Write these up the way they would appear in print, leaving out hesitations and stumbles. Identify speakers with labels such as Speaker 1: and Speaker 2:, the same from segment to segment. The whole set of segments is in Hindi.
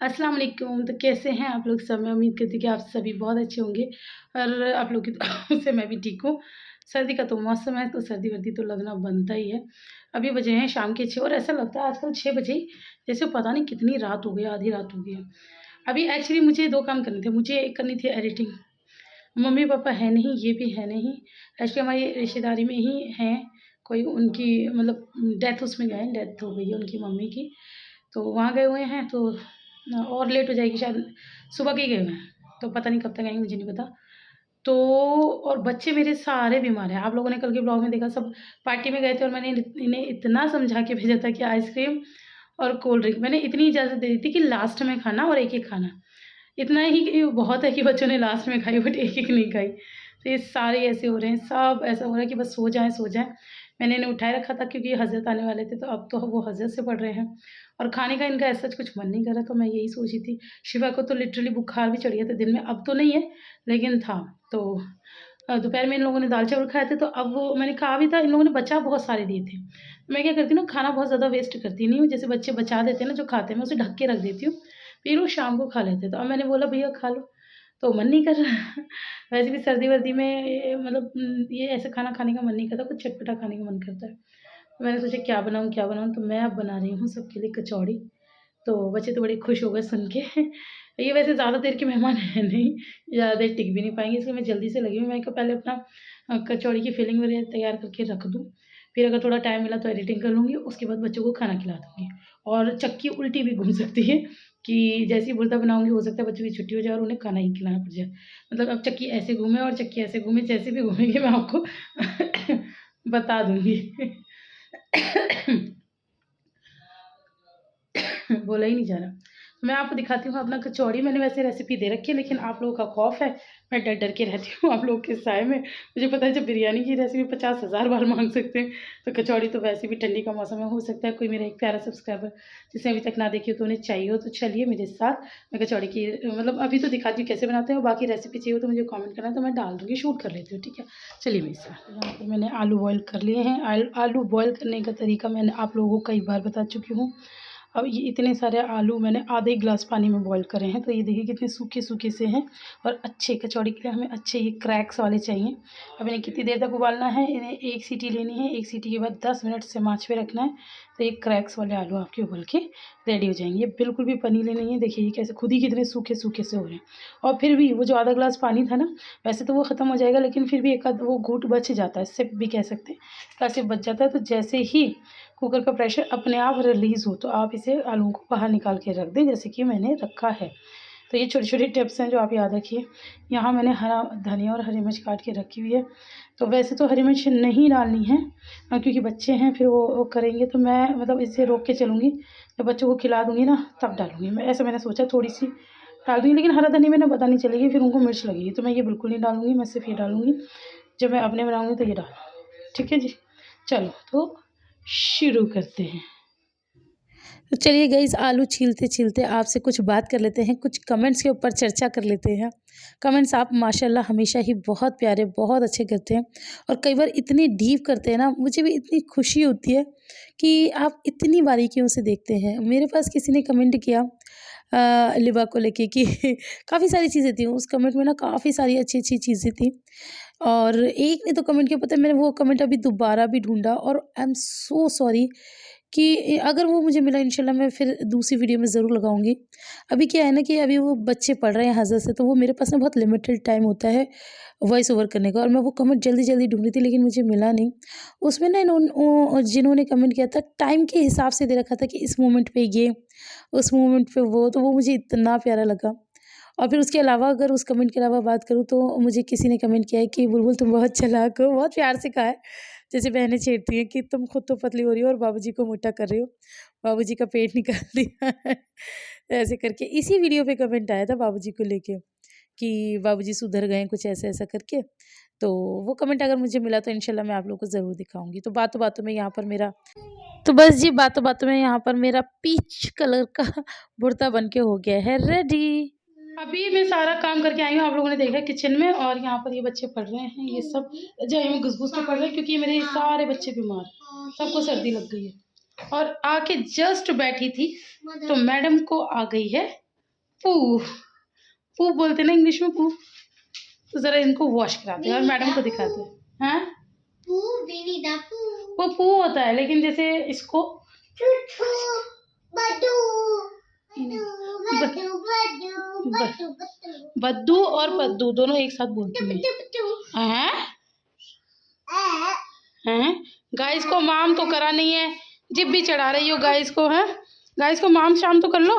Speaker 1: अस्सलाम वालेकुम। तो कैसे हैं आप लोग सब? मैं उम्मीद करती हूँ कि आप सभी बहुत अच्छे होंगे और आप लोग की दुआओं से मैं भी ठीक हूँ। सर्दी का तो मौसम है तो सर्दी-वर्दी तो लगना बनता ही है। अभी बजे हैं शाम के 6 और ऐसा लगता है आजकल 6 बजे ही जैसे पता नहीं कितनी रात हो गई है, आधी रात हो गई है। अभी एक्चुअली मुझे 2 काम करने थे। मुझे एक करनी थी एडिटिंग। मम्मी-पापा है नहीं, ये भी है नहीं। एक्चुअली हमारी रिश्तेदारी में ही हैं, कोई उनकी मतलब डेथ उसमें गए हैं, डेथ हो गई है उनकी मम्मी की। तो वहाँ गए हुए हैं तो और लेट हो जाएगी शायद, सुबह के ही गए हुए हैं, तो पता नहीं कब तक आएँगे मुझे नहीं पता। तो और बच्चे मेरे सारे बीमार हैं। आप लोगों ने कल के ब्लॉग में देखा सब पार्टी में गए थे और मैंने इन्हें इतना समझा के भेजा था कि आइसक्रीम और कोल्ड ड्रिंक मैंने इतनी इजाज़त दे दी थी कि लास्ट में खाना और एक-एक खाना। इतना ही बहुत है कि बच्चों ने लास्ट में खाई बट एक-एक नहीं खाई। तो ये सारे ऐसे हो रहे हैं, सब ऐसा हो रहा है कि बस सो जाएँ, सो जाएँ। मैंने इन्हें उठाए रखा था क्योंकि हज़रत आने वाले थे, तो अब तो वो हज़रत से पढ़ रहे हैं और खाने का इनका ऐसा कुछ मन नहीं कर रहा, तो मैं यही सोची थी। शिवा को तो लिटरली बुखार भी चढ़ गया था दिन में, अब तो नहीं है, लेकिन था। तो दोपहर में इन लोगों ने दाल-चावल खाए थे, तो अब वो मैंने कहा भी था, इन लोगों ने बचा बहुत सारे दिए थे। मैं क्या करती हूँ ना, खाना बहुत ज़्यादा वेस्ट करती नहीं हूँ, जैसे बच्चे बचा देते हैं ना जो खाते हैं, मैं उसे ढक के रख देती हूँ, फिर वो शाम को खा लेते हैं। तो अब मैंने बोला भैया खा लो, तो मन नहीं कर रहा। वैसे भी सर्दी-वर्दी में मतलब ये ऐसे खाना खाने का मन नहीं करता, कुछ चटपटा खाने का मन करता है। तो मैंने सोचा क्या बनाऊँ, क्या बनाऊँ? तो मैं अब बना रही हूँ सबके लिए कचौड़ी। तो बच्चे तो बड़े खुश हो गए सुन के। ये वैसे ज़्यादा देर के मेहमान हैं नहीं, ज़्यादा देर टिक भी नहीं पाएँगे, इसलिए मैं जल्दी से लगी हूँ। मैंने कहा पहले अपना कचौड़ी की फिलिंग वगैरह तैयार करके रख दूँ, फिर अगर थोड़ा टाइम मिला तो एडिटिंग कर लूँगी, उसके बाद बच्चों को खाना खिला दूँगी। और चक्की उल्टी भी घूम सकती है कि जैसे ही बुर्दा बनाऊँगी हो सकता है बच्चों की छुट्टी हो जाए और उन्हें खाना ही खिलाना पड़ जाए। मतलब अब चक्की ऐसे घूमे और चक्की ऐसे घूमे, जैसे भी घूमेंगे मैं आपको बता दूँगी। बोला ही नहीं जा रहा। मैं आपको दिखाती हूँ अपना कचौड़ी। मैंने वैसे रेसिपी दे रखी है लेकिन आप लोगों का खौफ है, मैं डर-डर के रहती हूँ आप लोगों के साए में। मुझे पता है जब बिरयानी की रेसिपी 50,000 बार माँग सकते हैं, तो कचौड़ी तो वैसे भी ठंडी का मौसम है, हो सकता है कोई मेरा एक प्यारा सब्सक्राइबर जिसने अभी तक ना देखी हो तो उन्हें चाहिए हो, तो चलिए मेरे साथ। मैं कचौड़ी की मतलब अभी तो दिखाती हूँ कैसे बनाते हैं और बाकी रेसिपी चाहिए हो तो मुझे कमेंट करना, तो मैं डाल दूँगी, शूट कर लेती हूँ, ठीक है? चलिए मेरे साथ। यहाँ पर मैंने आलू बॉयल कर लिए हैं। आलू बॉयल करने का तरीका मैंने आप लोगों को कई बार बता चुकी हूँ। अब ये इतने सारे आलू मैंने आधे गिलास पानी में बॉईल करे हैं, तो ये देखिए कितने सूखे-सूखे से हैं और अच्छे कचौड़ी के लिए हमें अच्छे ये क्रैक्स वाले चाहिए। अब इन्हें कितनी देर तक उबालना है, इन्हें 1 सीटी लेनी है, 1 सीटी के बाद 10 मिनट से आँच पे रखना है, तो ये क्रैक्स वाले आलू आपके उबल के रेडी हो जाएँगे। ये बिल्कुल भी पनीले नहीं है, देखिए ये कैसे खुद ही कितने सूखे-सूखे से हो रहे हैं। और फिर भी वो जो आधा ग्लास पानी था ना, वैसे तो वो ख़त्म हो जाएगा लेकिन फिर भी एक आध वो घूँट बच जाता है, सिप भी कह सकते हैं, ऐसे बच जाता है। तो जैसे ही कुकर का प्रेशर अपने आप रिलीज़ हो तो आप इसे आलू को बाहर निकाल के रख दें, जैसे कि मैंने रखा है। तो ये छोटी-छोटी टिप्स हैं जो आप याद रखिए। यहाँ मैंने हरा धनिया और हरी मिर्च काट के रखी हुई है। तो वैसे तो हरी मिर्च नहीं डालनी है क्योंकि बच्चे हैं फिर वो करेंगे, तो मैं मतलब इसे रोक के चलूँगी। जब बच्चों को खिला दूँगी ना तब डालूँगी मैं, ऐसा मैंने सोचा थोड़ी-सी डाल दूँगी, लेकिन हरा धनिया में ना पता नहीं चलेगी फिर उनको मिर्च लगेगी, तो मैं ये बिल्कुल नहीं डालूँगी। मैं सिर्फ़ ये डालूँगी, जब मैं अपने बनाऊँगी तो ये डालूँगी। ठीक है जी? चलो तो शुरू करते हैं। तो चलिए गाइस, आलू छीलते-छीलते आपसे कुछ बात कर लेते हैं, कुछ कमेंट्स के ऊपर चर्चा कर लेते हैं। कमेंट्स आप माशाल्लाह हमेशा ही बहुत प्यारे, बहुत अच्छे करते हैं और कई बार इतनी डीप करते हैं ना, मुझे भी इतनी खुशी होती है कि आप इतनी बारीकियों से देखते हैं। मेरे पास किसी ने कमेंट किया लिवा को लेके कि काफ़ी सारी चीज़ें थी, उस कमेंट में ना काफ़ी सारी अच्छी-अच्छी चीज़ें थी और एक ने तो कमेंट किया, पता है मैंने वो कमेंट अभी दोबारा भी ढूँढा और आई एम सो सॉरी कि अगर वो मुझे मिला इंशाल्लाह मैं फिर दूसरी वीडियो में ज़रूर लगाऊंगी। अभी क्या है ना कि अभी वो बच्चे पढ़ रहे हैं हज़रत से, तो वो मेरे पास ना बहुत लिमिटेड टाइम होता है वॉइस ओवर करने का और मैं वो कमेंट जल्दी-जल्दी ढूँढ रही थी लेकिन मुझे मिला नहीं। उसमें ना जिन्होंने कमेंट किया था टाइम के हिसाब से दे रखा था कि इस मोमेंट पे ये, उस मोमेंट पे वो, तो वो मुझे इतना प्यारा लगा। और फिर उसके अलावा अगर उस कमेंट के अलावा बात करूँ तो मुझे किसी ने कमेंट किया है कि बुलबुल तुम बहुत चालाक हो, बहुत प्यार से कहा है। जैसे बहनें छेड़ती हैं कि तुम खुद तो पतली हो रही हो और बाबूजी को मोटा कर रही हो, बाबूजी का पेट निकाल दिया है। ऐसे करके इसी वीडियो पे कमेंट आया था बाबूजी को लेके कि बाबूजी सुधर गए हैं कुछ ऐसा-ऐसा करके। तो वो कमेंट अगर मुझे मिला तो इंशाल्लाह मैं आप लोगों को ज़रूर दिखाऊँगी। तो बातों-बातों में यहाँ पर मेरा तो बस जी बातों-बातों में यहाँ पर मेरा पीच कलर का कुर्ता बन के हो गया है रेडी। अभी मैं सारा काम करके आई हूँ, आप लोगों ने देखा किचन में, और यहाँ पर ये बच्चे पढ़ रहे हैं, ये सब रजाई में घुस-घुस के पढ़ रहे हैं क्योंकि ये मेरे सारे बच्चे बीमार, सबको सर्दी लग गई है। और आके जस्ट बैठी थी तो मैडम को आ गई है पू पू बोलते ना इंग्लिश में, पू। तो जरा इनको वॉश कराते हैं और मैडम को दिखाते हैं। हाँ, वो पू होता है, लेकिन जैसे इसको बद्दू और पद्दू दोनों एक साथ बोलते हैं। हैं गाइस को माम तो करा नहीं है, जिब भी चढ़ा रही हो गाइस को। है गाइस को माम शाम तो कर लो।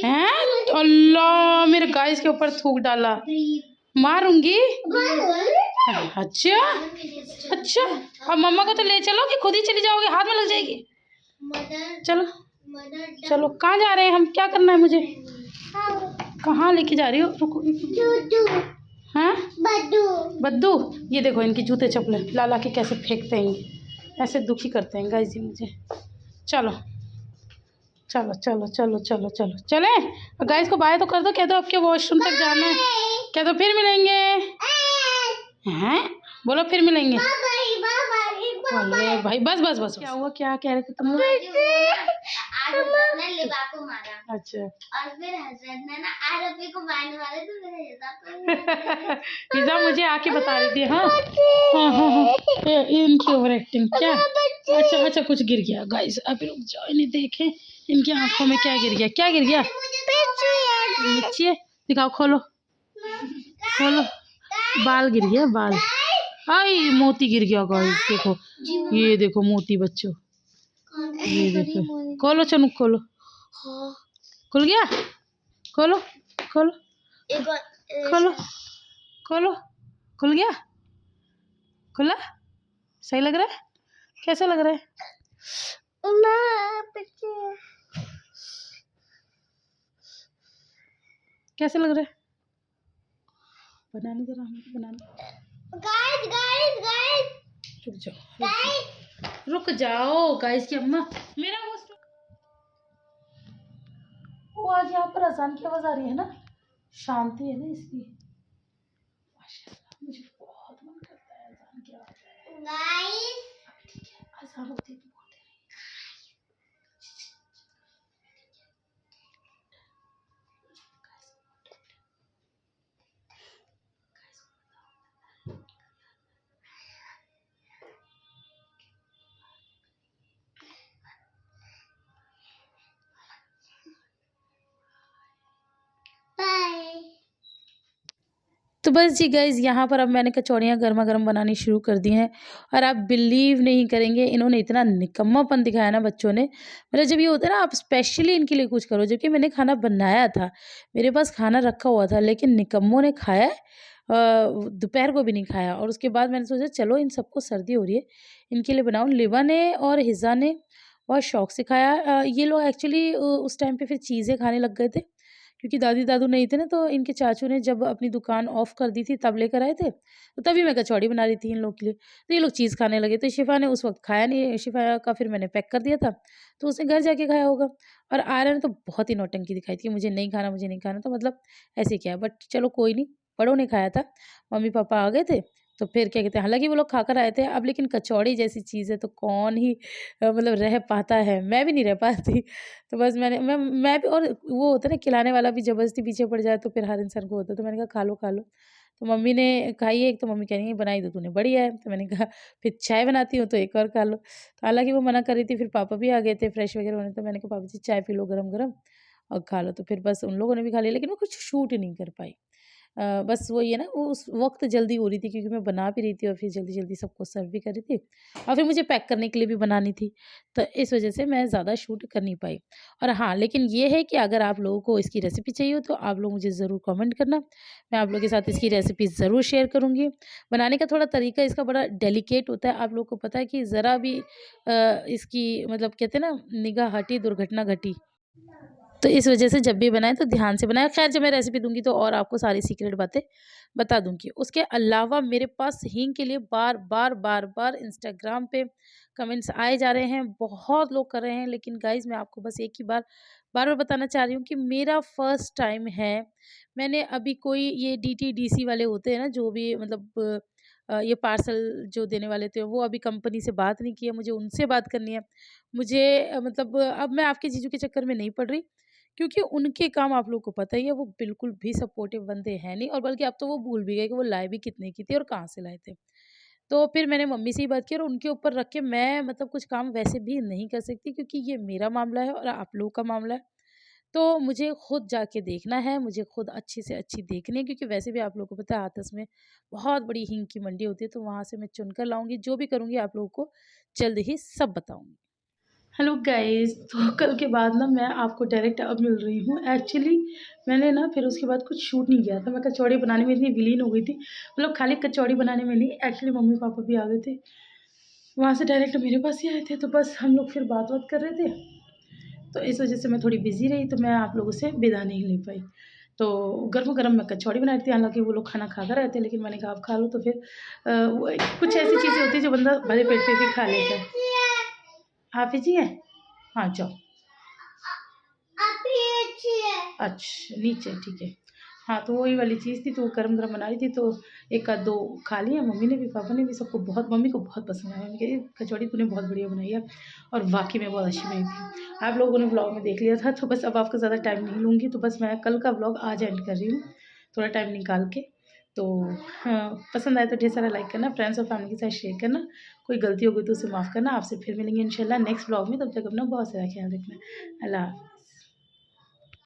Speaker 1: हैं अल्लाह, मेरे गाइस के ऊपर थूक डाला, मारूंगी। अच्छा अच्छा, अब मम्मा को तो ले चलो कि खुद ही चली जाओगे, हाथ में लग जाएगी। चलो चलो, कहाँ जा रहे हैं हम, क्या करना है मुझे, कहाँ लेके जा रही हो? रुको। हाँ बद्दू, ये देखो इनकी जूते चप्पलें ला ला के कैसे फेंकते हैं, ऐसे दुखी करते हैं गाइस जी मुझे। चलो चलो चलो चलो चलो चलो चले, गाइस को बाय तो कर दो, कह दो आपके वॉशरूम तक जाना है, कह दो फिर मिलेंगे। हैं बोलो फिर मिलेंगे। अरे भाई बस बस बस, क्या हुआ, क्या कह रहे थे तुम? लिबा को मारा। अच्छा, और फिर हसरत ने ना आरबी को मारने वाले तो मेरे हिजा मुझे आके बता रही थी। हाँ हाँ हाँ हाँ, इनकी ओवर एक्टिंग क्या। अच्छा अच्छा, कुछ गिर गया गाइस, अभी रुक जाओ, इन्हें देखें इनकी आंखों में क्या गिर गया, क्या गिर गया? नीचे दिखाओ, खोलो खोलो, बाल गिर गया, बाल। आई मोती गिर गया गाइस, देखो ये देखो मोती बच्चों, ये देखो। खोलो चनुक, खोलो, खुल गया, खोलो खोलो खोलो खोलो, खुल गया, खुला। सही लग रहा है, कैसा लग रहा है? कैसे लग रहा है? बनाने जरा, बनाना। रुक जाओ रुक जाओ गाइस की अम्मा, मेरा वो आज यहाँ पर अजान की आवाज आ रही है ना, शांति है ना इसकी। माशाल्लाह, मुझे बहुत मन करता है अजान की आवाज। ठीक है, अजान होती है तो बोलते हैं। तो बस जी गाइज़, यहाँ पर अब मैंने कचौड़ियाँ गर्मा गर्म बनानी शुरू कर दी हैं, और आप बिलीव नहीं करेंगे, इन्होंने इतना निकम्मापन दिखाया ना बच्चों ने। मतलब जब ये होता है ना, आप स्पेशली इनके लिए कुछ करो, जबकि मैंने खाना बनाया था, मेरे पास खाना रखा हुआ था, लेकिन निकम्मों ने खाया, दोपहर को भी नहीं खाया। और उसके बाद मैंने सोचा चलो इन सबको सर्दी हो रही है, इनके लिए बनाऊँ। लिवा ने और हिज़ा ने बहुत शौक से खाया। ये लोग एक्चुअली उस टाइम पे फिर चीज़ें खाने लग गए थे, क्योंकि दादी दादू नहीं थे ना, तो इनके चाचू ने जब अपनी दुकान ऑफ कर दी थी तब लेकर आए थे, तो तभी मैं कचौड़ी बना रही थी इन लोग के लिए। तो ये लोग चीज़ खाने लगे, तो शिफा ने उस वक्त खाया नहीं, शिफा का फिर मैंने पैक कर दिया था, तो उसने घर जाके खाया होगा। और आर्यन ने तो बहुत ही नौटंकी दिखाई थी, मुझे नहीं खाना मुझे नहीं खाना, तो मतलब ऐसे क्या, बट चलो कोई नहीं, बड़ों ने खाया था। मम्मी पापा आ गए थे, तो फिर क्या कहते हैं, हालांकि वो लोग खाकर आए थे अब, लेकिन कचौड़ी जैसी चीज़ है तो कौन ही मतलब रह पाता है, मैं भी नहीं रह पाती। तो बस मैं भी, और वो होता है ना खिलाने वाला भी ज़बरदस्ती पीछे पड़ जाए तो फिर हर इंसान को होता है, तो मैंने कहा खा लो खा लो। तो मम्मी ने खाई है एक, तो मम्मी कह रही है बनाई तो तूने बढ़िया है, तो मैंने कहा फिर चाय बनाती हूँ तो एक और खा लो। तो हालांकि वो मना कर रही थी, फिर पापा भी आ गए थे फ्रेश वगैरह होने, तो मैंने कहा पापा जी चाय पी लो गरम गरम और खा लो। तो फिर बस उन लोगों ने भी खा लिया, लेकिन मैं कुछ शूट नहीं कर पाई। बस वही है ना, वो उस वक्त जल्दी हो रही थी, क्योंकि मैं बना भी रही थी और फिर जल्दी जल्दी सबको सर्व भी कर रही थी, और फिर मुझे पैक करने के लिए भी बनानी थी, तो इस वजह से मैं ज़्यादा शूट कर नहीं पाई। और हाँ, लेकिन ये है कि अगर आप लोगों को इसकी रेसिपी चाहिए हो तो आप लोग मुझे ज़रूर कमेंट करना, मैं आप लोगों के साथ इसकी रेसिपी ज़रूर शेयर करूँगी। बनाने का थोड़ा तरीका इसका बड़ा डेलिकेट होता है, आप लोग को पता है कि ज़रा भी इसकी मतलब कहते हैं ना, निगाह हटी दुर्घटना घटी, तो इस वजह से जब भी बनाएं तो ध्यान से बनाएं। खैर, जब मैं रेसिपी दूंगी तो और आपको सारी सीक्रेट बातें बता दूंगी। उसके अलावा मेरे पास हींग के लिए बार बार बार बार इंस्टाग्राम पे कमेंट्स आए जा रहे हैं, बहुत लोग कर रहे हैं, लेकिन गाइज मैं आपको बस एक ही बार बार बताना चाह रही हूँ कि मेरा फर्स्ट टाइम है। मैंने अभी कोई ये DTDC वाले होते हैं ना, जो भी मतलब ये पार्सल जो देने वाले थे, वो अभी कंपनी से बात नहीं की है, मुझे उनसे बात करनी है। मुझे मतलब अब मैं आपके जीजू के चक्कर में नहीं पड़ रही, क्योंकि उनके काम आप लोग को पता ही है, वो बिल्कुल भी सपोर्टिव बंदे हैं नहीं, और बल्कि अब तो वो भूल भी गए कि वो लाए भी कितने की थी और कहाँ से लाए थे। तो फिर मैंने मम्मी से ही बात की और उनके ऊपर रख के मैं मतलब कुछ काम वैसे भी नहीं कर सकती, क्योंकि ये मेरा मामला है और आप लोगों का मामला है। तो मुझे खुद जाके देखना है, मुझे खुद अच्छी से अच्छी देखनी है, क्योंकि वैसे भी आप लोगों को पता है आतस में बहुत बड़ी हींग की मंडी होती है, तो वहाँ से मैं चुन कर लाऊँगी। जो भी करूँगी आप लोगों को जल्द ही सब बताऊँगी। हेलो गाइस, तो कल के बाद ना मैं आपको डायरेक्ट अब मिल रही हूँ। एक्चुअली मैंने ना फिर उसके बाद कुछ शूट नहीं किया था, मैं कचौड़ी बनाने में इतनी विलीन हो गई थी, मतलब खाली कचौड़ी बनाने में नहीं, एक्चुअली मम्मी-पापा भी आ गए थे। वहाँ से डायरेक्ट मेरे पास ही आए थे, तो बस हम लोग फिर बात-वात कर रहे थे। तो इस वज़ह से मैं थोड़ी बिज़ी रही, तो मैं आप लोगों से विदा नहीं ले पाई। तो गरमा-गरम मैं कचौड़ी बना रही थी, हालाँकि वो लोग खाना खा कर आए थे, लेकिन मैंने कहा आप खा लो, तो फिर वो कुछ ऐसी चीज़ें होती हैं जो बंदा भरे पेट पे भी खा लेता है। हाफ़िज़ जी हैं? हाँ, जाओ। अभी अच्छी है। अच्छा, नीचे ठीक है। हाँ, तो वही वाली चीज़ थी, तो वो गरम-गरम बना रही थी, तो 1 आध 2 खा लिया, मम्मी ने भी, पापा ने भी, सबको बहुत, मम्मी को बहुत पसंद आया। मम्मी कही, "कचौड़ी तूने बहुत बढ़िया बनाई है।" और वाक़ई में बहुत अच्छी बनी थी। आप लोगों ने व्लॉग में देख लिया था, तो बस अब आपका ज़्यादा टाइम नहीं लूँगी, तो बस मैं कल का व्लॉग आज एंड कर रही हूँ, थोड़ा टाइम निकाल के। तो हाँ, पसंद आए तो ढेर सारा लाइक करना, फ्रेंड्स और फैमिली के साथ शेयर करना। कोई गलती हो गई तो उसे माफ़ करना। आपसे फिर मिलेंगे इंशाल्लाह नेक्स्ट व्लॉग में, तब तक अपना बहुत सारा ख्याल रखना। अल्लाह हाफ़िज़।